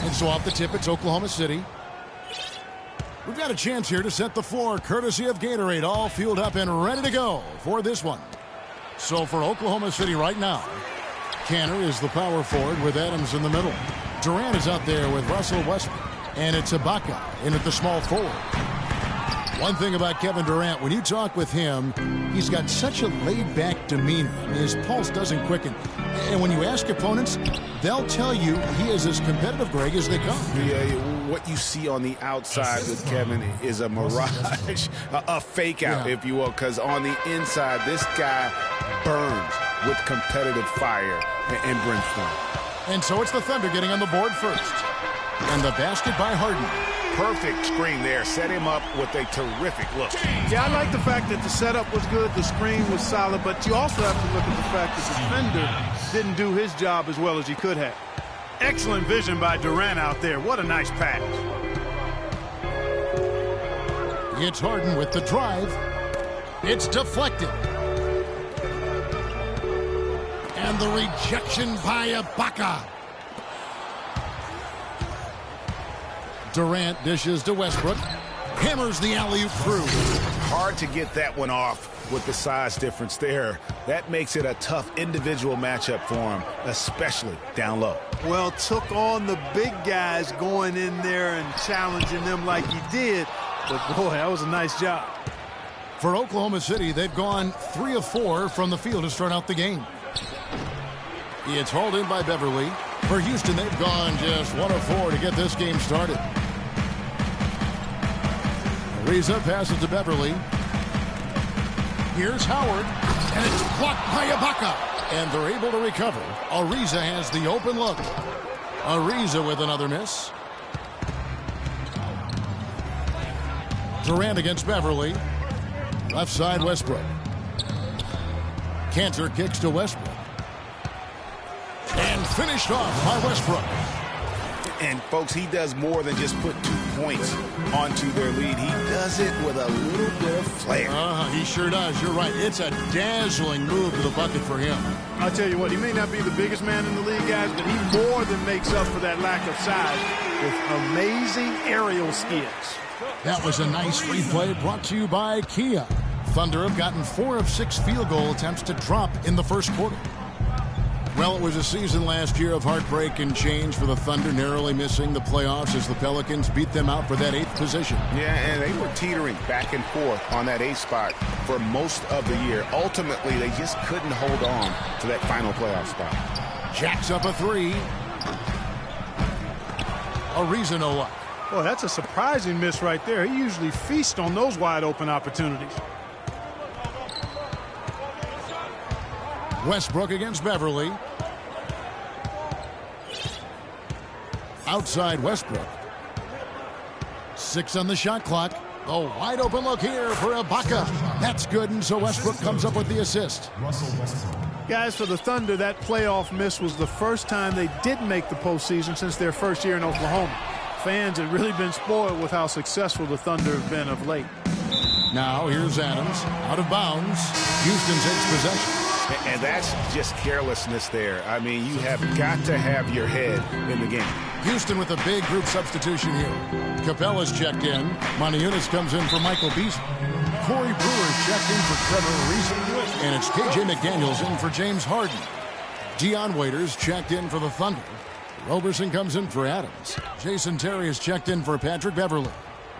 And so off the tip, it's Oklahoma City. We've got a chance here to set the floor, courtesy of Gatorade, all fueled up and ready to go for this one. So for Oklahoma City right now, Kanter is the power forward with Adams in the middle. Durant is out there with Russell Westbrook. And it's Ibaka in at the small forward. One thing about Kevin Durant, when you talk with him, he's got such a laid-back demeanor. His pulse doesn't quicken. And when you ask opponents, they'll tell you he is as competitive, Greg, as they come. Yeah, what you see on the outside with Kevin is a mirage, a fake out, if you will, because on the inside, this guy burns with competitive fire and brimstone. And so it's the Thunder getting on the board first. And the basket by Harden. Perfect screen there. Set him up with a terrific look. Yeah, I like the fact that the setup was good, the screen was solid, but you also have to look at the fact that the defender didn't do his job as well as he could have. Excellent vision by Durant out there. What a nice pass. It's Harden with the drive. It's deflected. And the rejection by Ibaka. Durant dishes to Westbrook. Hammers the alley-oop through. Hard to get that one off with the size difference there. That makes it a tough individual matchup for him, especially down low. Well, took on the big guys going in there and challenging them like he did. But, boy, that was a nice job. For Oklahoma City, they've gone 3 of 4 from the field to start out the game. It's hauled in by Beverly. For Houston, they've gone just 1 of 4 to get this game started. Ariza passes to Beverly. Here's Howard, and it's blocked by Ibaka. And they're able to recover. Ariza has the open look. Ariza with another miss. Durant against Beverly. Left side, Westbrook. Kanter kicks to Westbrook. And finished off by Westbrook. And, folks, he does more than just put 2 points onto their lead. He does it with a little bit of flair. He sure does. You're right. It's a dazzling move to the bucket for him. I'll tell you what, he may not be the biggest man in the league, guys, but he more than makes up for that lack of size with amazing aerial skills. That was a nice replay brought to you by Kia. Thunder have gotten 4 of 6 field goal attempts to drop in the first quarter. Well, it was a season last year of heartbreak and change for the Thunder, narrowly missing the playoffs as the Pelicans beat them out for that 8th position. Yeah, and they were teetering back and forth on that 8th spot for most of the year. Ultimately, they just couldn't hold on to that final playoff spot. Jacks up a 3. Ariza no luck. Boy, that's a surprising miss right there. He usually feasts on those wide open opportunities. Westbrook against Beverly. Outside Westbrook. 6 on the shot clock. A wide open look here for Ibaka. That's good, and so Westbrook comes up with the assist. Guys, for the Thunder, that playoff miss was the first time they didn't make the postseason since their first year in Oklahoma. Fans have really been spoiled with how successful the Thunder have been of late. Now here's Adams, out of bounds. Houston takes possession. And that's just carelessness there. I mean, you have got to have your head in the game. Houston with a big group substitution here. Capella's checked in. Moniunas comes in for Michael Beasley. Corey Brewer's checked in for Trevor Ariza. And it's KJ McDaniels in for James Harden. Dion Waiters checked in for the Thunder. Roberson comes in for Adams. Jason Terry is checked in for Patrick Beverly.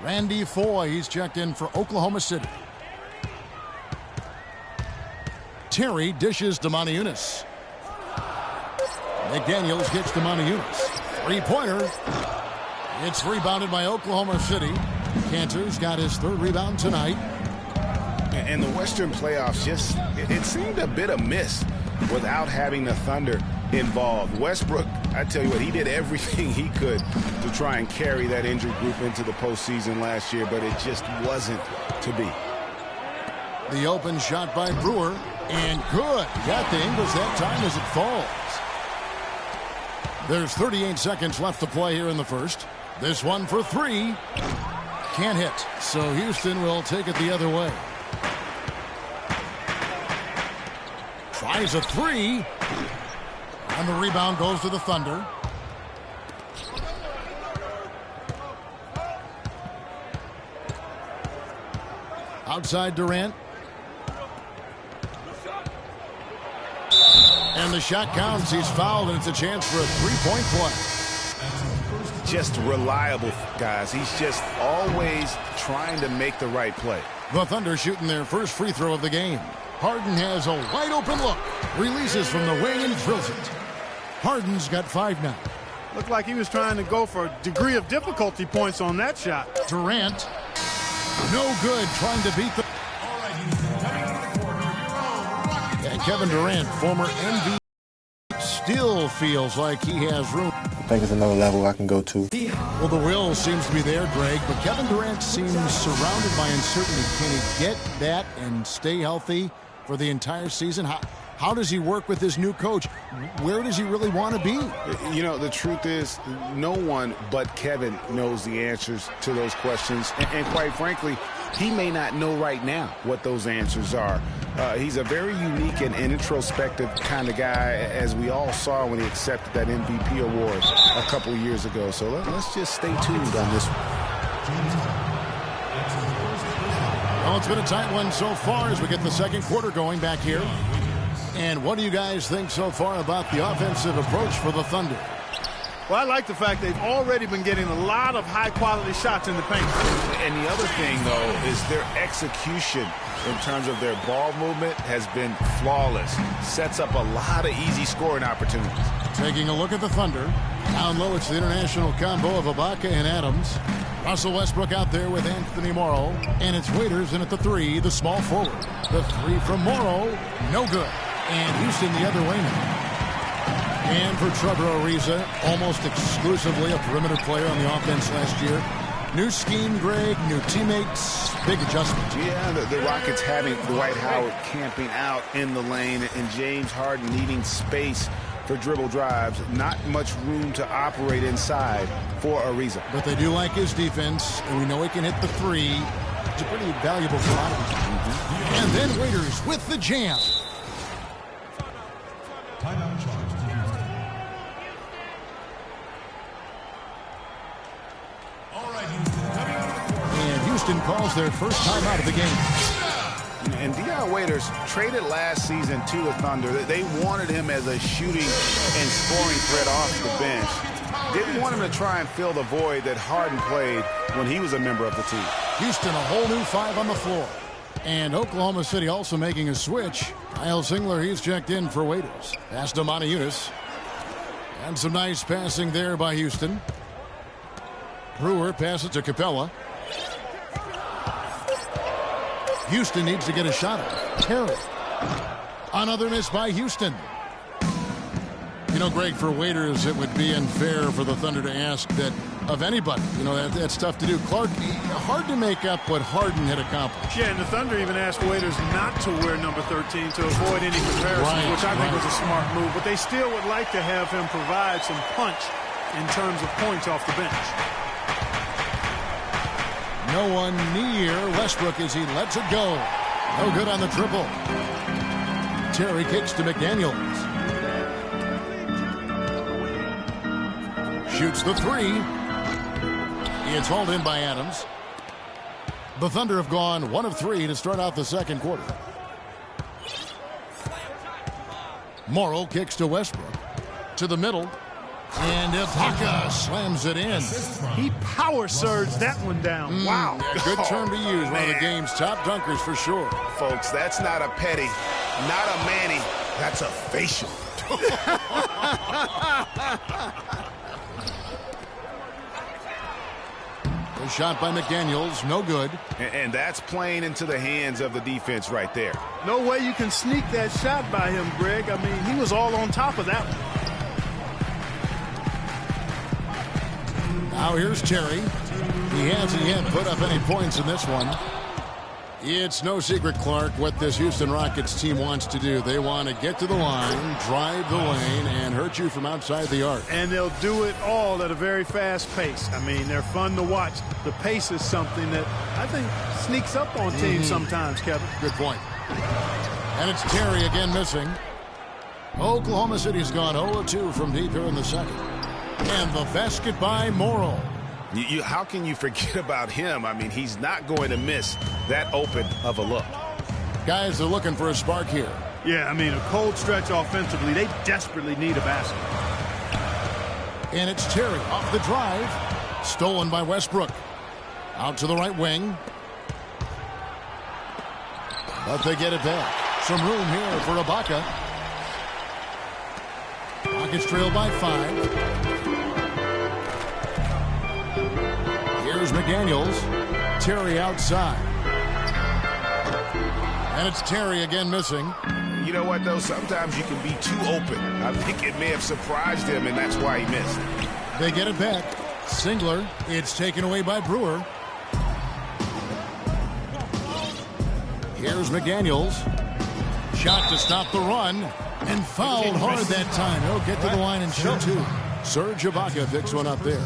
Randy Foye, he's checked in for Oklahoma City. Terry dishes to Moniunas. McDaniels gets to Moniunas. 3-pointer. It's rebounded by Oklahoma City. Kanter's got his 3rd rebound tonight. And the Western playoffs just, it seemed a bit amiss without having the Thunder involved. Westbrook, I tell you what, he did everything he could to try and carry that injured group into the postseason last year, but it just wasn't to be. The open shot by Brewer. And good. Got the Ingles that time as it falls. There's 38 seconds left to play here in the first. This one for 3. Can't hit. So Houston will take it the other way. Tries a 3. And the rebound goes to the Thunder. Outside Durant. And the shot counts. He's fouled, and it's a chance for a three-point play. Just reliable, guys. He's just always trying to make the right play. The Thunder shooting their first free throw of the game. Harden has a wide-open look. Releases from the wing and drills it. Harden's got 5 now. Looked like he was trying to go for a degree of difficulty points on that shot. Durant. No good, trying to beat the... And Kevin Durant, former MVP, still feels like he has room. I think it's another level I can go to. Well, the will seems to be there, Greg, but Kevin Durant seems surrounded by uncertainty. Can he get that and stay healthy for the entire season? How does he work with his new coach? Where does he really want to be? You know, the truth is, no one but Kevin knows the answers to those questions. And quite frankly, he may not know right now what those answers are. He's a very unique and introspective kind of guy, as we all saw when he accepted that MVP award a couple years ago. So let's just stay tuned on this one. Well, it's been a tight one so far as we get the second quarter going back here. And what do you guys think so far about the offensive approach for the Thunder? Well, I like the fact they've already been getting a lot of high-quality shots in the paint. And the other thing, though, is their execution in terms of their ball movement has been flawless. Sets up a lot of easy scoring opportunities. Taking a look at the Thunder. Down low, it's the international combo of Ibaka and Adams. Russell Westbrook out there with Anthony Morrow. And it's Waiters in at the 3, the small forward. The 3 from Morrow, no good. And Houston the other way now. And for Trevor Ariza, almost exclusively a perimeter player on the offense last year. New scheme, Greg, new teammates, big adjustment. Yeah, the Rockets having Dwight Howard camping out in the lane and James Harden needing space for dribble drives. Not much room to operate inside for Ariza. But they do like his defense, and we know he can hit the 3. It's a pretty valuable commodity. And then Waiters with the jam. And Houston calls their first timeout of the game. And Dion Waiters traded last season to the Thunder. They wanted him as a shooting and scoring threat off the bench. Didn't want him to try and fill the void that Harden played when he was a member of the team. Houston, a whole new 5 on the floor. And Oklahoma City also making a switch. Kyle Singler, he's checked in for Waiters. Pass to Motiejunas. And some nice passing there by Houston. Brewer passes to Capella. Houston needs to get a shot off. Terry. Another miss by Houston. You know, Greg, for Waiters, it would be unfair for the Thunder to ask that of anybody. You know, that's tough to do. Clark, hard to make up what Harden had accomplished. Yeah, and the Thunder even asked Waiters not to wear number 13 to avoid any comparison, which I think was a smart move. But they still would like to have him provide some punch in terms of points off the bench. No one near Westbrook as he lets it go. No good on the triple. Terry kicks to McDaniels. Shoots the 3. It's hauled in by Adams. The Thunder have gone 1 of 3 to start out the second quarter. Morrow kicks to Westbrook. To the middle. And Ibaka slams it in. He power surged that one down. Wow. Yeah, good term to use. One of the game's top dunkers for sure. Folks, that's not a petty, not a Manny. That's a facial. A shot by McDaniels, no good. And that's playing into the hands of the defense right there. No way you can sneak that shot by him, Greg. I mean, he was all on top of that one. Now here's Terry. He hasn't yet put up any points in this one. It's no secret, Clark, what this Houston Rockets team wants to do. They want to get to the line, drive the lane, and hurt you from outside the arc. And they'll do it all at a very fast pace. I mean, they're fun to watch. The pace is something that I think sneaks up on teams sometimes, Kevin. Good point. And it's Terry again missing. Oklahoma City's gone 0-2 from deep here in the second. And the basket by Morrow. How can you forget about him? I mean, he's not going to miss that open of a look. Guys are looking for a spark here. Yeah, I mean, a cold stretch offensively. They desperately need a basket. And it's Terry off the drive. Stolen by Westbrook. Out to the right wing. But they get it back. Some room here for Ibaka. Rockets trail by 5. Here's McDaniels. Terry outside. And it's Terry again missing. You know what, though? Sometimes you can be too open. I think it may have surprised him, and that's why he missed. They get it back. Singler. It's taken away by Brewer. Here's McDaniels. Shot to stop the run. And fouled hard that time. He'll get to the line and shoot two. Serge Ibaka picks one up there.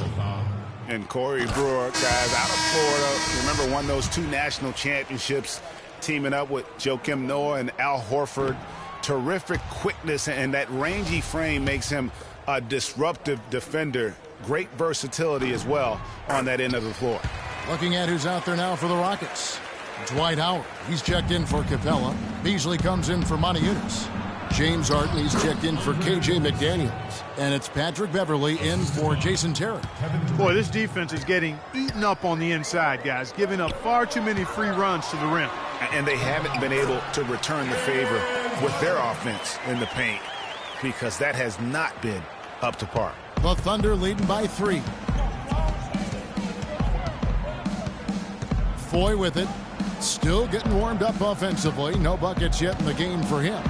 And Corey Brewer, guys, out of Florida. Remember, won those 2 national championships, teaming up with Joakim Noah and Al Horford. Terrific quickness, and that rangy frame makes him a disruptive defender. Great versatility as well on that end of the floor. Looking at who's out there now for the Rockets. Dwight Howard. He's checked in for Capella. Beasley comes in for Monty Eunice. James Harden, he's checked in for KJ McDaniels. And it's Patrick Beverly in for Jason Terry. Boy, this defense is getting eaten up on the inside, guys, giving up far too many free runs to the rim. And they haven't been able to return the favor with their offense in the paint because that has not been up to par. The Thunder leading by 3. Foy with it. Still getting warmed up offensively. No buckets yet in the game for him.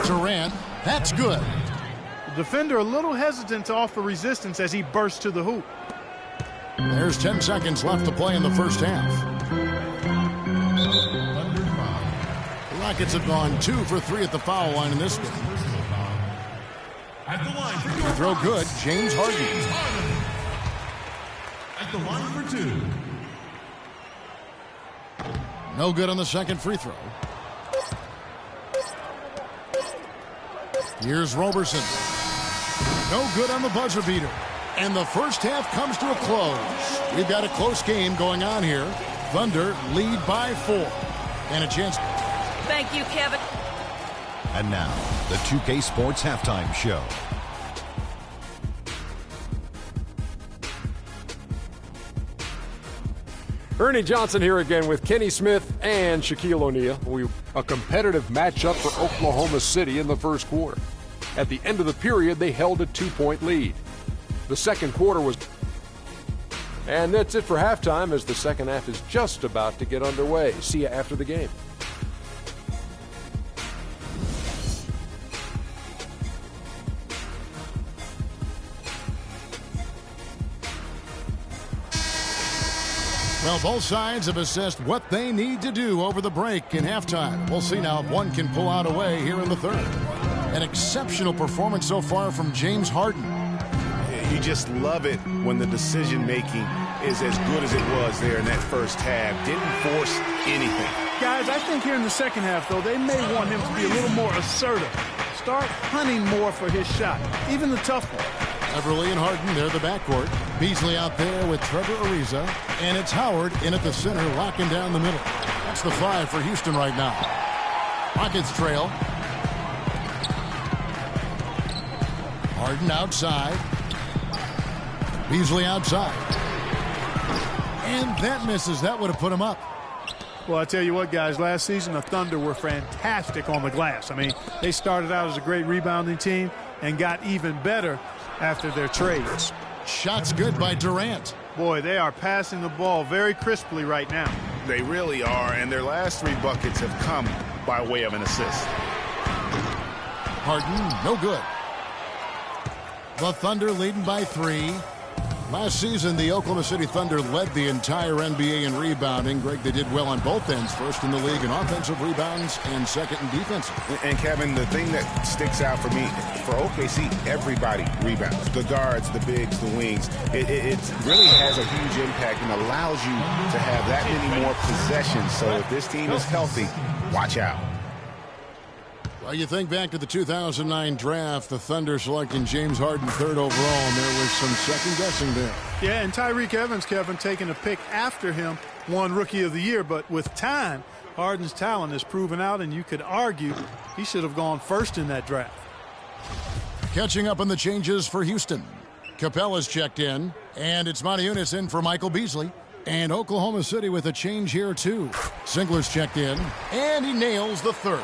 Durant, that's good. The defender a little hesitant to offer resistance as he bursts to the hoop. There's 10 seconds left to play in the first half. The Rockets have gone 2 for 3 at the foul line in this game. At the line for The throw good, James Harden. At the line for 2. No good on the second free throw. Here's Roberson. No good on the buzzer beater. And the first half comes to a close. We've got a close game going on here. Thunder lead by 4. And a chance. Thank you, Kevin. And now, the 2K Sports Halftime Show. Ernie Johnson here again with Kenny Smith and Shaquille O'Neal. A competitive matchup for Oklahoma City in the first quarter. At the end of the period, they held a 2-point lead. The second quarter was... And that's it for halftime as the second half is just about to get underway. See you after the game. Well, both sides have assessed what they need to do over the break in halftime. We'll see now if one can pull out a way here in the third. An exceptional performance so far from James Harden. You just love it when the decision-making is as good as it was there in that first half. Didn't force anything. Guys, I think here in the second half, though, they may want him to be a little more assertive. Start hunting more for his shot, even the tough one. Beverly and Harden, they're the backcourt. Beasley out there with Trevor Ariza. And it's Howard in at the center, locking down the middle. That's the 5 for Houston right now. Rockets trail. Harden outside. Beasley outside. And that misses. That would have put him up. Well, I tell you what, guys, last season the Thunder were fantastic on the glass. I mean, they started out as a great rebounding team and got even better after their trades. Shots good by Durant. Boy, they are passing the ball very crisply right now. They really are, and their last 3 buckets have come by way of an assist. Harden, no good. The Thunder leading by 3. Last season, the Oklahoma City Thunder led the entire NBA in rebounding. Greg, they did well on both ends. First in the league in offensive rebounds and second in defensive. And, Kevin, the thing that sticks out for me, for OKC, everybody rebounds. The guards, the bigs, the wings. It really has a huge impact and allows you to have that many more possessions. So if this team is healthy, watch out. Well, you think back to the 2009 draft, the Thunder selecting James Harden 3rd overall, and there was some second guessing there. Yeah, and Tyreke Evans, Kevin, taking a pick after him, won Rookie of the Year. But with time, Harden's talent is proven out, and you could argue he should have gone first in that draft. Catching up on the changes for Houston. Capella's checked in, and it's Motiejunas in for Michael Beasley. And Oklahoma City with a change here, too. Singler's checked in, and he nails the 3rd.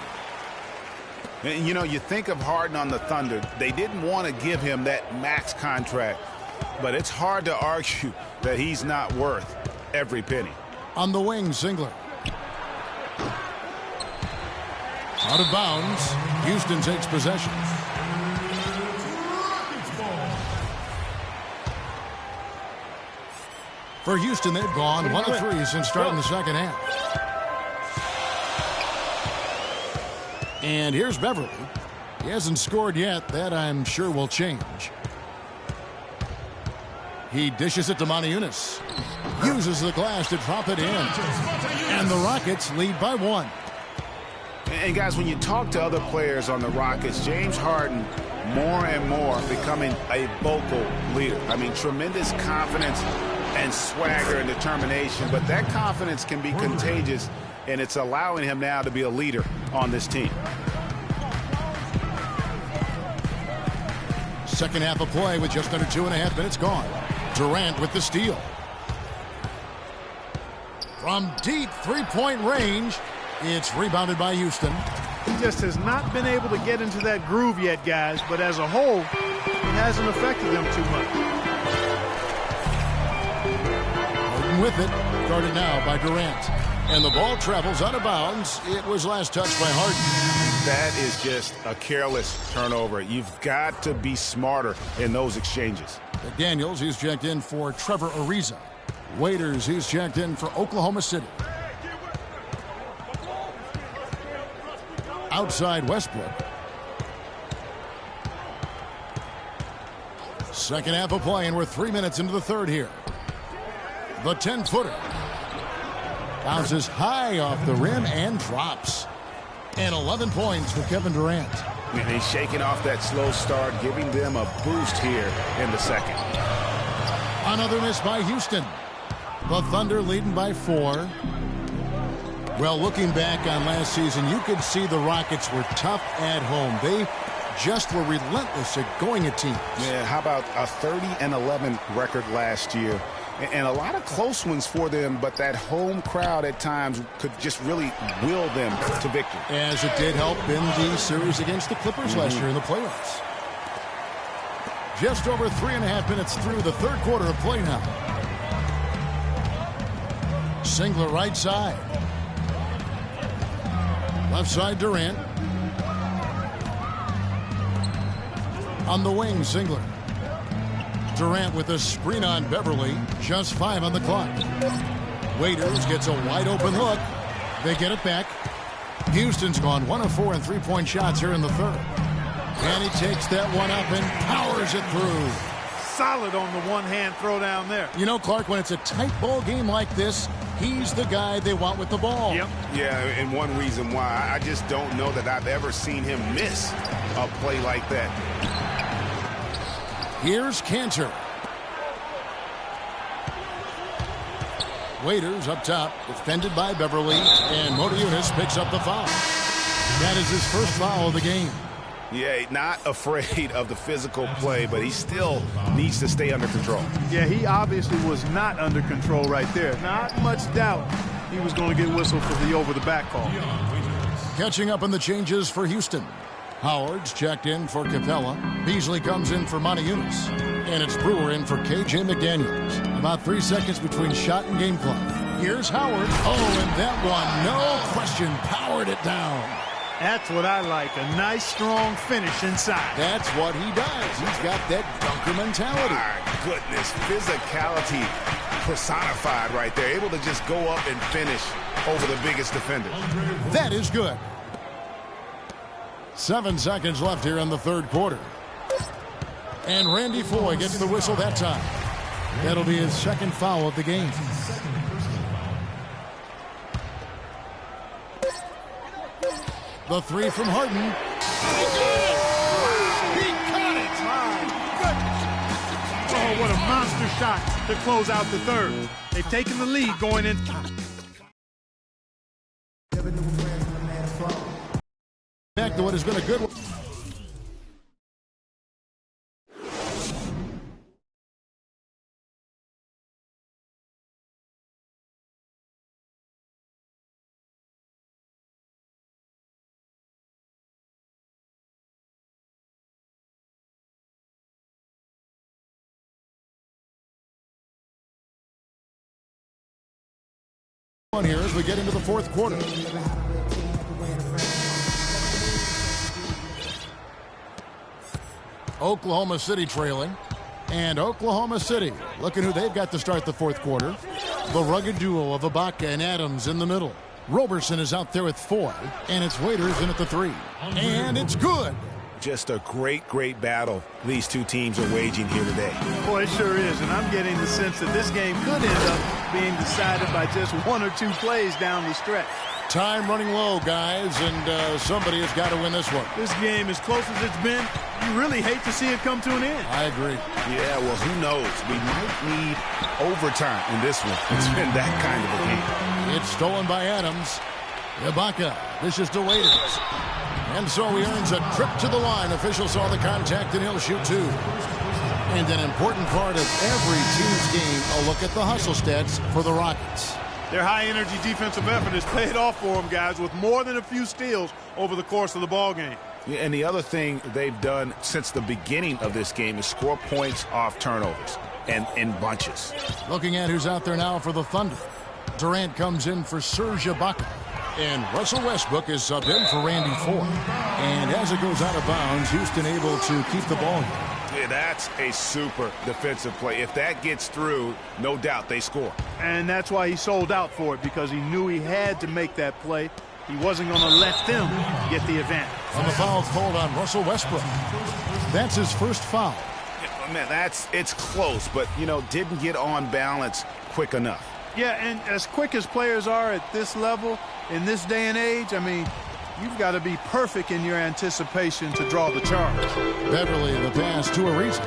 And, you know, you think of Harden on the Thunder. They didn't want to give him that max contract, but it's hard to argue that he's not worth every penny. On the wing, Singler. Out of bounds. Houston takes possession. For Houston, they've gone 1 of 3 since starting the second half. And here's Beverly. He hasn't scored yet. That, I'm sure, will change. He dishes it to Motiejunas. Uses the glass to drop it in. And the Rockets lead by 1. And, guys, when you talk to other players on the Rockets, James Harden, more and more becoming a vocal leader. I mean, tremendous confidence and swagger and determination. But that confidence can be contagious, and it's allowing him now to be a leader on this team. Second half of play with just under 2.5 minutes gone. Durant with the steal. From deep three-point range, it's rebounded by Houston. He just has not been able to get into that groove yet, guys, but as a whole, it hasn't affected them too much. Harden with it. Guarded now by Durant. And the ball travels out of bounds. It was last touched by Harden. That is just a careless turnover. You've got to be smarter in those exchanges. McDaniels, he's checked in for Trevor Ariza. Waiters, he's checked in for Oklahoma City. Outside Westbrook. Second half of play, and we're 3 minutes into the 3rd here. The 10-footer. Bounces high off the rim and drops. And 11 points for Kevin Durant. And he's shaking off that slow start, giving them a boost here in the second. Another miss by Houston. The Thunder leading by 4. Well, looking back on last season, you could see the Rockets were tough at home. They just were relentless at going at teams. Yeah, how about a 30-11 record last year? And a lot of close ones for them, but that home crowd at times could just really will them to victory. As it did help in the series against the Clippers last year in the playoffs. Just over 3.5 minutes through the 3rd quarter of play now. Singler right side. Left side Durant. On the wing, Singler. Durant with a screen on Beverly. Just 5 on the clock. Waiters gets a wide open look. They get it back. Houston's gone 1 of 4 in three-point shots here in the 3rd. And he takes that one up and powers it through. Solid on the one-hand throw down there. You know, Clark, when it's a tight ball game like this, he's the guy they want with the ball. Yep. Yeah, and one reason why, I just don't know that I've ever seen him miss a play like that. Here's Cantor. Waiters up top, defended by Beverly, and Motiejunas picks up the foul. That is his first foul of the game. Yeah, not afraid of the physical play, but he still needs to stay under control. Yeah, he obviously was not under control right there. Not much doubt he was going to get whistled for the over-the-back call. Catching up on the changes for Houston. Howard's checked in for Capella. Beasley comes in for Motiejunas. And it's Brewer in for K.J. McDaniels. About 3 seconds between shot and game clock. Here's Howard. Oh, and that one, no question, powered it down. That's what I like, a nice, strong finish inside. That's what he does. He's got that dunker mentality. My goodness, physicality personified right there. Able to just go up and finish over the biggest defender. That is good. 7 seconds left here in the 3rd quarter. And Randy Foye gets the whistle that time. That'll be his 2nd foul of the game. The 3 from Harden He caught it! Oh, what a monster shot to close out the third. They've taken the lead going in. Back to what has been a good one. Here as we get into the fourth quarter. Oklahoma City trailing, and Oklahoma City looking who they've got to start the fourth quarter. The rugged duo of Ibaka and Adams in the middle. Roberson is out there with 4, and it's Waiters in at the 3, and it's good. Just a great battle these two teams are waging here today. Boy, it sure is, and I'm getting the sense that this game could end up being decided by just 1 or 2 plays down the stretch. Time running low, guys, and somebody has got to win this one. This game, as close as it's been, you really hate to see it come to an end. I agree. Yeah, well, who knows? We might need overtime in this one. It's been that kind of a game. It's stolen by Adams. Ibaka, this is to Waiters. And so he earns a trip to the line. Official saw the contact, and he'll shoot 2. And an important part of every team's game, a look at the hustle stats for the Rockets. Their high-energy defensive effort has paid off for them, guys, with more than a few steals over the course of the ballgame. Yeah, and the other thing they've done since the beginning of this game is score points off turnovers and in bunches. Looking at who's out there now for the Thunder. Durant comes in for Serge Ibaka. And Russell Westbrook is subbed in for Randy Ford. And as it goes out of bounds, Houston able to keep the ball. Yeah, that's a super defensive play. If that gets through, no doubt they score. And that's why he sold out for it, because he knew he had to make that play. He wasn't going to let them get the advantage. And the foul's called on Russell Westbrook. That's his first foul. Yeah, man, it's close, but, didn't get on balance quick enough. Yeah, and as quick as players are at this level, in this day and age, I mean, you've got to be perfect in your anticipation to draw the charge. Beverly, the pass to Ariza.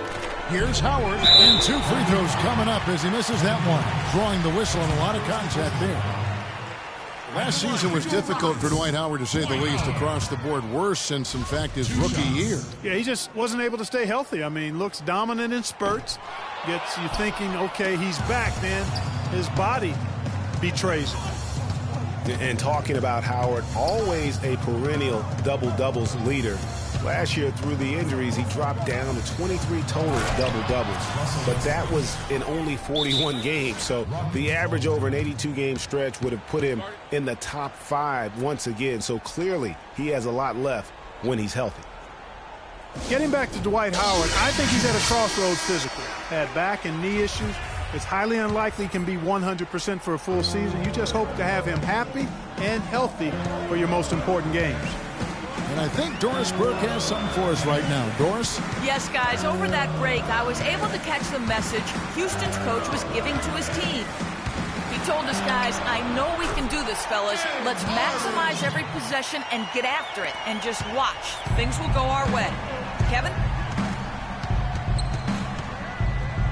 Here's Howard, and 2 free throws coming up as he misses that one. Drawing the whistle and a lot of contact there. Last season was difficult for Dwight Howard, to say the least, across the board. Worse since, in fact, his rookie year. Yeah, he just wasn't able to stay healthy. I mean, looks dominant in spurts. Gets you thinking, okay, he's back, then his body betrays him. And talking about Howard, always a perennial double-doubles leader. Last year, through the injuries, he dropped down to 23 total double-doubles. But that was in only 41 games. So the average over an 82-game stretch would have put him in the top 5 once again. So clearly, he has a lot left when he's healthy. Getting back to Dwight Howard, I think he's at a crossroads physically. Had back and knee issues. It's highly unlikely he can be 100% for a full season. You just hope to have him happy and healthy for your most important games. And I think Doris Burke has something for us right now. Doris? Yes, guys. Over that break, I was able to catch the message Houston's coach was giving to his team. He told us, guys, I know we can do this, fellas. Let's maximize every possession and get after it. And just watch. Things will go our way. Kevin?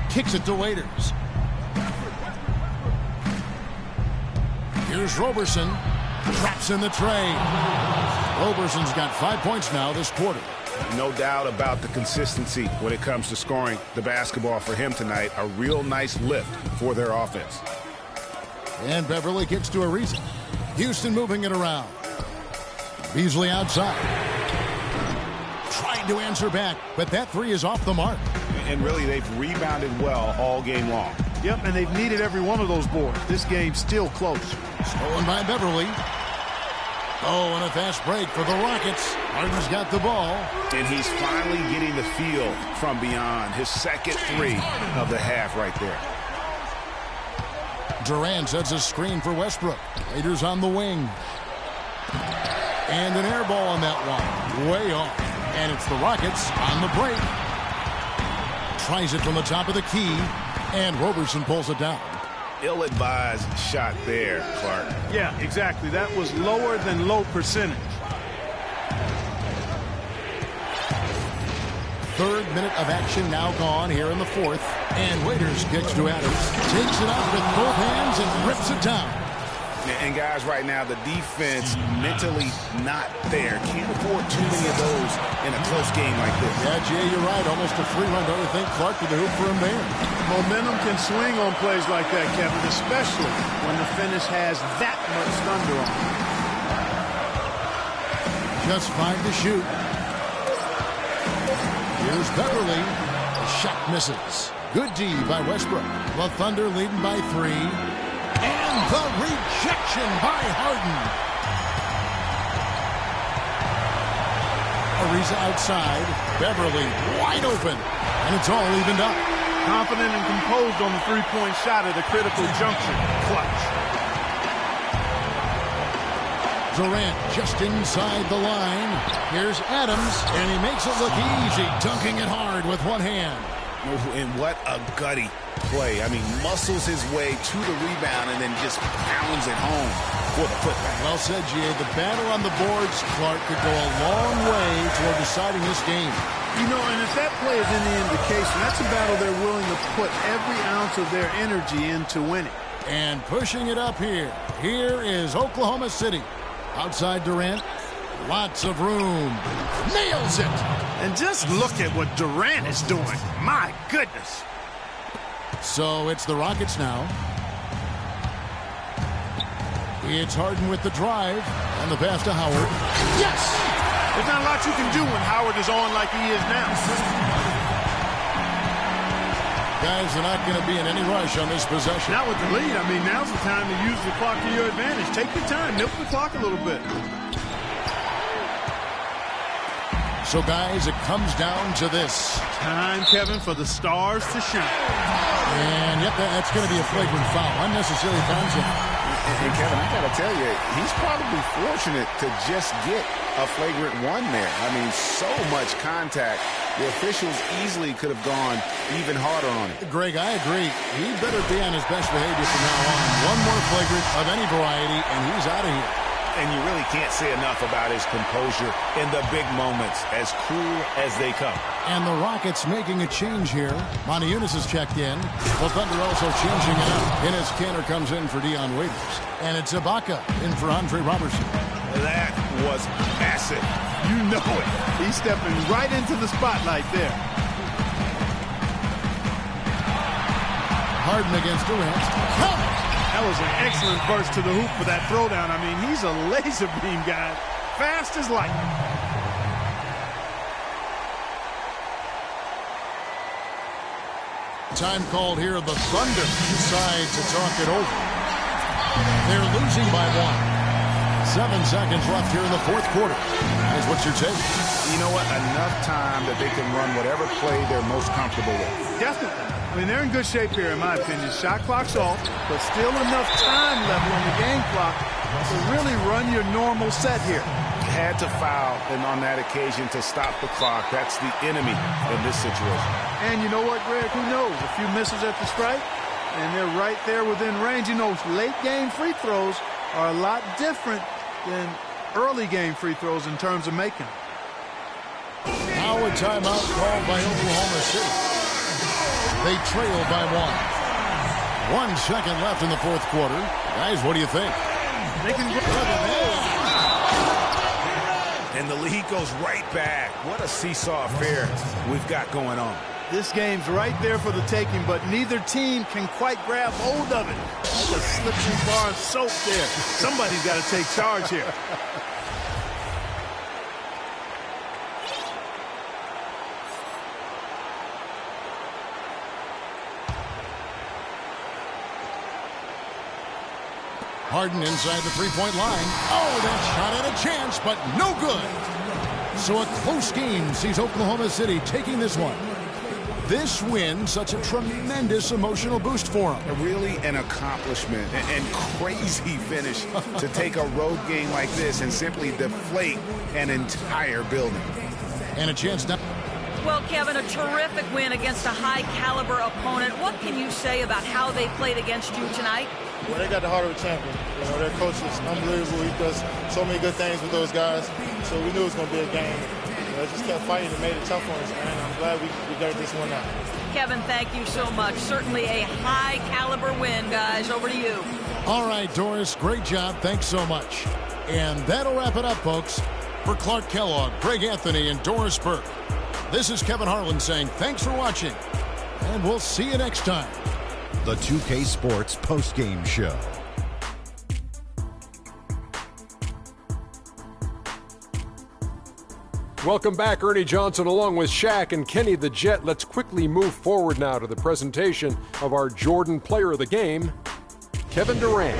Kicks it to Waiters. Here's Roberson. Drops in the tray. Roberson's got 5 points now this quarter. No doubt about the consistency when it comes to scoring the basketball for him tonight. A real nice lift for their offense. And Beverly kicks to Ariza. Houston moving it around. Beasley outside. Trying to answer back, but that 3 is off the mark. And really, they've rebounded well all game long. Yep, and they've needed every one of those boards. This game's still close. Stolen by Beverly. Oh, and a fast break for the Rockets. Harden's got the ball. And he's finally getting the feel from beyond. His second 3 of the half right there. Durant sets a screen for Westbrook. Raiders on the wing. And an air ball on that one. Way off. And it's the Rockets on the break. Tries it from the top of the key. And Roberson pulls it down. Ill-advised shot there, Clark. Yeah, exactly. That was lower than low percentage. third minute of action now gone here in the fourth. And Waiters kicks to Adams. Takes it up with both hands and rips it down. And guys, right now, the defense mentally not there. Can't afford too many of those in a close game like this. Yeah, Jay, you're right. Almost a 3-run. Don't you think? Clark to the hoop for him there. Momentum can swing on plays like that, Kevin, especially when the finish has that much thunder on it. Just 5 to shoot. Here's Beverly. The shot misses. Good D by Westbrook. The Thunder leading by 3. And the rejection by Harden. Ariza outside. Beverly wide open. And it's all evened up. Confident and composed on the three-point shot at a critical juncture. Clutch. Durant just inside the line. Here's Adams, and he makes it look easy, dunking it hard with one hand. And what a gutty play. I mean, muscles his way to the rebound and then just pounds it home for the putback. Well said, G.A. The battle on the boards, Clark, could go a long way toward deciding this game. You know, and if that play is any indication, that's a battle they're willing to put every ounce of their energy into winning. And pushing it up here. Here is Oklahoma City. Outside Durant. Lots of room. Nails it. And just look at what Durant is doing. My goodness. So it's the Rockets now. It's Harden with the drive. And the pass to Howard. Yes! There's not a lot you can do when Howard is on like he is now. Guys are not going to be in any rush on this possession. Not with the lead. I mean, now's the time to use the clock to your advantage. Take your time. Milk the clock a little bit. So, guys, it comes down to this. Time, Kevin, for the stars to shine. And, yep, that's going to be a flagrant foul. Unnecessary contact. And Kevin, I got to tell you, he's probably fortunate to just get a flagrant one there. I mean, so much contact. The officials easily could have gone even harder on it. Greg, I agree. He better be on his best behavior from now on. One more flagrant of any variety, and he's out of here. And you really can't say enough about his composure in the big moments, as cool as they come. And the Rockets making a change here. Monty Eunice has checked in. The Thunder also changing it up. Enes Kanter comes in for Dion Waiters. And it's Ibaka in for Andre Robertson. That was massive. You know it. He's stepping right into the spotlight there. Harden against Durant. Count it! That was an excellent burst to the hoop for that throwdown. I mean, he's a laser beam guy. Fast as lightning. Time called here. The Thunder decide to talk it over. They're losing by 1. 7 seconds left here in the fourth quarter. That's what you're taking. You know what? Enough time that they can run whatever play they're most comfortable with. Definitely. I mean, they're in good shape here, in my opinion. Shot clock's off, but still enough time left on the game clock to really run your normal set here. Had to foul, and on that occasion to stop the clock. That's the enemy in this situation. And you know what, Greg? Who knows? A few misses at the strike, and they're right there within range. You know, late game free throws are a lot different than early game free throws in terms of making them. Now a timeout called by Oklahoma City. They trail by 1. 1 second left in the fourth quarter. Guys, what do you think? They can go. And the lead goes right back. What a seesaw affair we've got going on. This game's right there for the taking, but neither team can quite grab hold of it. That's a slippery bar of soap there. Somebody's got to take charge here. Harden inside the three-point line. Oh, that shot had a chance, but no good. So a close game sees Oklahoma City taking this one. This win, such a tremendous emotional boost for them. Really an accomplishment and crazy finish to take a road game like this and simply deflate an entire building. And a chance now. Well, Kevin, a terrific win against a high-caliber opponent. What can you say about how they played against you tonight? Well, they got the heart of a champion. You know, their coach is unbelievable. He does so many good things with those guys. So we knew it was going to be a game. They just kept fighting and made it tough on us, man. I'm glad we got this one out. Kevin, thank you so much. Certainly a high-caliber win, guys. Over to you. All right, Doris, great job. Thanks so much. And that'll wrap it up, folks. For Clark Kellogg, Greg Anthony, and Doris Burke, this is Kevin Harlan saying thanks for watching, and we'll see you next time. The 2K Sports Postgame Show. Welcome back, Ernie Johnson, along with Shaq and Kenny the Jet. Let's quickly move forward now to the presentation of our Jordan Player of the Game, Kevin Durant.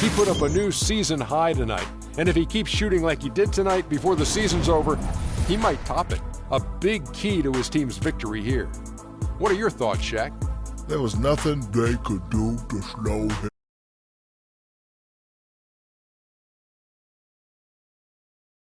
He put up a new season high tonight, and if he keeps shooting like he did tonight before the season's over, he might top it. A big key to his team's victory here. What are your thoughts, Shaq? There was nothing they could do to slow him.